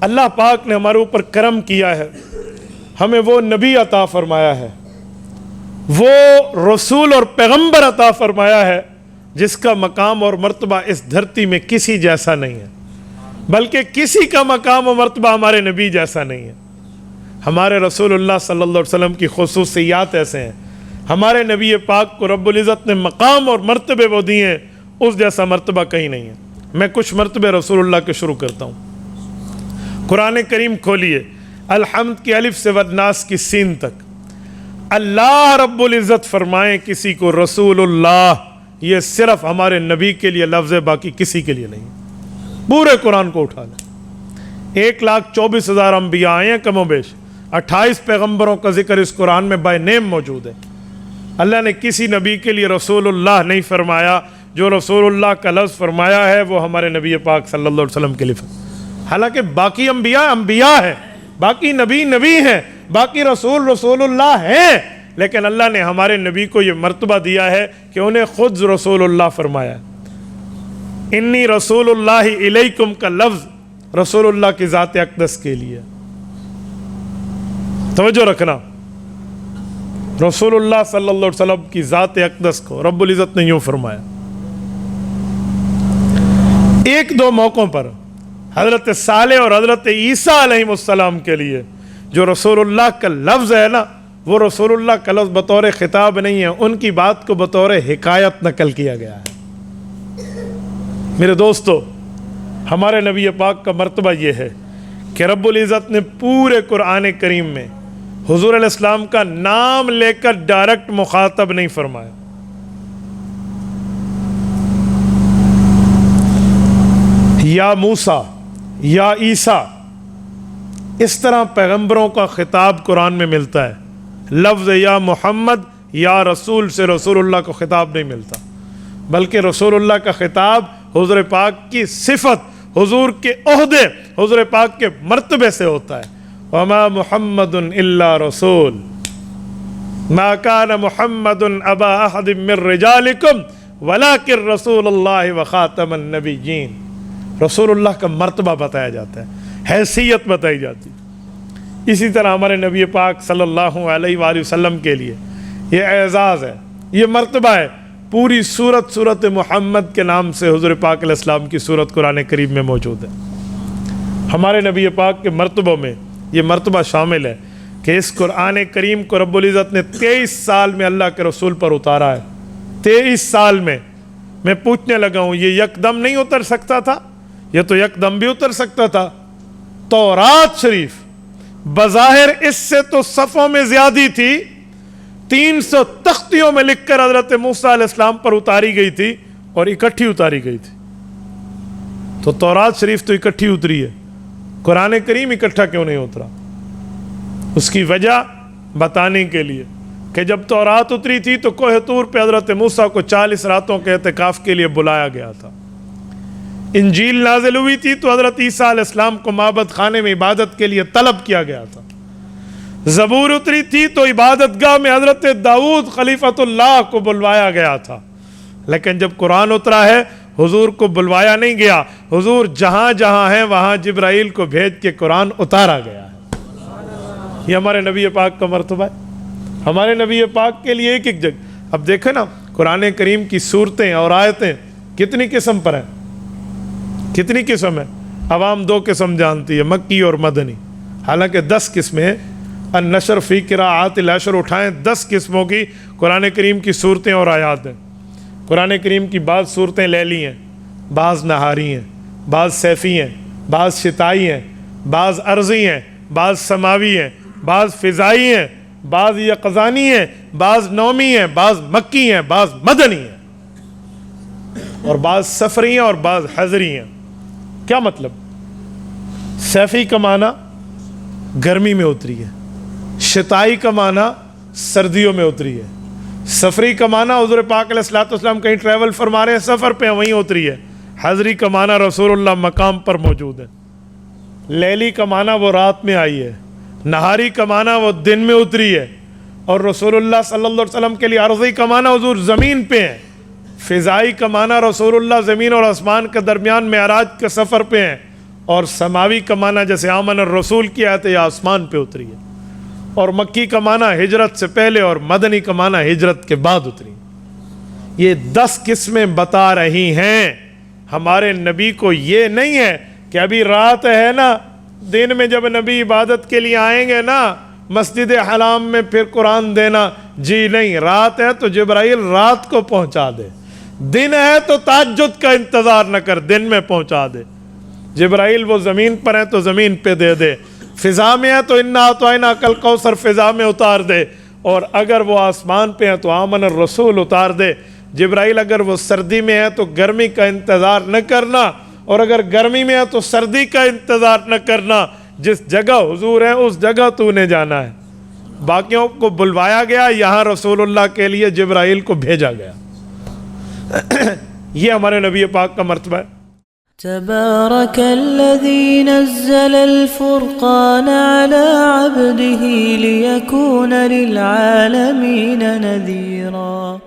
اللہ پاک نے ہمارے اوپر کرم کیا ہے، ہمیں وہ نبی عطا فرمایا ہے، وہ رسول اور پیغمبر عطا فرمایا ہے جس کا مقام اور مرتبہ اس دھرتی میں کسی جیسا نہیں ہے، بلکہ کسی کا مقام و مرتبہ ہمارے نبی جیسا نہیں ہے۔ ہمارے رسول اللہ صلی اللہ علیہ وسلم کی خصوصیات ایسے ہیں، ہمارے نبی پاک کو رب العزت نے مقام اور مرتبے وہ دیے ہیں، اس جیسا مرتبہ کہیں نہیں ہے۔ میں کچھ مرتبے رسول اللہ کے شروع کرتا ہوں۔ قرآن کریم کھولیے، الحمد کی الف سے والناس کی سین تک، اللہ رب العزت فرمائیں کسی کو رسول اللہ، یہ صرف ہمارے نبی کے لیے لفظ ہے، باقی کسی کے لیے نہیں۔ پورے قرآن کو اٹھا لیں، 1,24,000 انبیاء آئے ہیں کم و بیش، 28 پیغمبروں کا ذکر اس قرآن میں بائی نیم موجود ہے۔ اللہ نے کسی نبی کے لیے رسول اللہ نہیں فرمایا، جو رسول اللہ کا لفظ فرمایا ہے وہ ہمارے نبی پاک صلی اللہ علیہ وسلم کے لیے۔ حالانکہ باقی انبیاء ہیں، باقی نبی ہیں، باقی رسول اللہ ہیں، لیکن اللہ نے ہمارے نبی کو یہ مرتبہ دیا ہے کہ انہیں خود رسول اللہ فرمایا۔ انی رسول اللہ الیکم کا لفظ رسول اللہ کی ذات اقدس کے لیے، توجہ رکھنا، رسول اللہ صلی اللہ علیہ وسلم کی ذات اقدس کو رب العزت نے یوں فرمایا۔ ایک دو موقعوں پر حضرت صالح اور حضرت عیسیٰ علیہ السلام کے لیے جو رسول اللہ کا لفظ ہے نا، وہ رسول اللہ کا لفظ بطور خطاب نہیں ہے، ان کی بات کو بطور حکایت نقل کیا گیا ہے۔ میرے دوستو، ہمارے نبی پاک کا مرتبہ یہ ہے کہ رب العزت نے پورے قرآن کریم میں حضور علیہ السلام کا نام لے کر ڈائریکٹ مخاطب نہیں فرمایا۔ یا موسیٰ، یا عیسیٰ، اس طرح پیغمبروں کا خطاب قرآن میں ملتا ہے، لفظ یا محمد یا رسول سے رسول اللہ کو خطاب نہیں ملتا، بلکہ رسول اللہ کا خطاب حضور پاک کی صفت، حضور کے عہدے، حضور پاک کے مرتبے سے ہوتا ہے۔ وما محمد الا رسول ما كان محمد ابا احد من رجالکم ولکن رسول اللہ وخاتم النبیین۔ رسول اللہ کا مرتبہ بتایا جاتا ہے، حیثیت بتائی جاتی ہے۔ اسی طرح ہمارے نبی پاک صلی اللہ علیہ وآلہ وسلم کے لیے یہ اعزاز ہے، یہ مرتبہ ہے۔ پوری سورت محمد کے نام سے حضور پاک علیہ السلام کی سورت قرآن کریم میں موجود ہے۔ ہمارے نبی پاک کے مرتبوں میں یہ مرتبہ شامل ہے کہ اس قرآن کریم کو رب العزت نے 23 سال میں اللہ کے رسول پر اتارا ہے۔ 23 سال میں میں پوچھنے لگا ہوں، یہ یک دم نہیں اتر سکتا تھا؟ یہ تو یک دم بھی اتر سکتا تھا۔ تورات شریف بظاہر اس سے تو صفوں میں زیادہ تھی، 300 تختیوں میں لکھ کر حضرت موسیٰ علیہ السلام پر اتاری گئی تھی اور اکٹھی اتاری گئی تھی۔ تو تورات شریف تو اکٹھی اتری ہے، قرآن کریم اکٹھا کیوں نہیں اترا؟ اس کی وجہ بتانے کے لیے کہ جب تورات اتری تھی تو کوہ طور پہ حضرت موسیٰ کو 40 راتوں کے اعتکاف کے لیے بلایا گیا تھا۔ انجیل نازل ہوئی تھی تو حضرت عیسیٰ علیہ السلام کو معبد خانے میں عبادت کے لیے طلب کیا گیا تھا۔ زبور اتری تھی تو عبادت گاہ میں حضرت داؤد خلیفۃ اللہ کو بلوایا گیا تھا، لیکن جب قرآن اترا ہے حضور کو بلوایا نہیں گیا، حضور جہاں جہاں ہیں وہاں جبرائیل کو بھیج کے قرآن اتارا گیا ہے۔ یہ ہمارے نبی پاک کا مرتبہ ہے، ہمارے نبی پاک کے لیے ایک ایک جگہ۔ اب دیکھیں نا قرآن کریم کی صورتیں اور آیتیں کتنی قسم پر ہیں، کتنی قسم ہے؟ عوام 2 قسم جانتی ہے، مکی اور مدنی، حالانکہ 10 قسمیں ہیں۔ النشر فی قراءات العشر اٹھائیں، 10 قسموں کی قرآن کریم کی صورتیں اور آیات ہیں۔ قرآن کریم کی بعض صورتیں لیلی ہیں، بعض نہاری ہیں، بعض سیفی ہیں، بعض شتائی ہیں، بعض ارضی ہیں، بعض سماوی ہیں، بعض فضائی ہیں، بعض یقظانی ہیں، بعض نومی ہیں، بعض مکی ہیں، بعض مدنی ہیں، اور بعض سفری ہیں اور بعض حضری ہیں۔ کیا مطلب؟ سیفی کا معنی گرمی میں اتری ہے، شتائی کا معنی سردیوں میں اتری ہے، سفری کا معنی حضور پاک علیہ السلام کہیں ٹریول فرما رہے ہیں، سفر پہ وہیں اتری ہے، حضری کا معنی رسول اللہ مقام پر موجود ہے، لیلی کا معنی وہ رات میں آئی ہے، نہاری کا معنی وہ دن میں اتری ہے، اور رسول اللہ صلی اللہ علیہ وسلم کے لیے عرضی کا معنی حضور زمین پہ ہیں، فضائی کا معنی رسول اللہ زمین اور آسمان کے درمیان معراج کے سفر پہ ہیں، اور سماوی کا معنی جیسے آمن الرسول کی آیت یہ آسمان پہ اتری ہے، اور مکی کا معنی ہجرت سے پہلے اور مدنی کا معنی ہجرت کے بعد اتری. یہ 10 قسمیں بتا رہی ہیں. ہمارے نبی کو یہ نہیں ہے کہ ابھی رات ہے نا، دن میں جب نبی عبادت کے لیے آئیں گے نا مسجد حرام میں پھر قرآن دینا، جی نہیں، رات ہے تو جبرائیل رات کو پہنچا دے، دن ہے تو تہجد کا انتظار نہ کر، دن میں پہنچا دے. جبرائیل وہ زمین پر ہے تو زمین پہ دے دے، فضا میں ہے تو انا اعطیناک کل کوثر فضا میں اتار دے، اور اگر وہ آسمان پہ ہے تو آمن الرسول اتار دے. جبرائیل اگر وہ سردی میں ہے تو گرمی کا انتظار نہ کرنا، اور اگر گرمی میں ہے تو سردی کا انتظار نہ کرنا. جس جگہ حضور ہے اس جگہ تو نے جانا ہے. باقیوں کو بلوایا گیا، یہاں رسول اللہ کے لیے جبرائیل کو بھیجا گیا. یہ ہمارے نبی پاک کا مرتبہ ہے. تبارك الذي نزل الفرقان على عبده ليكون للعالمين نذيرا.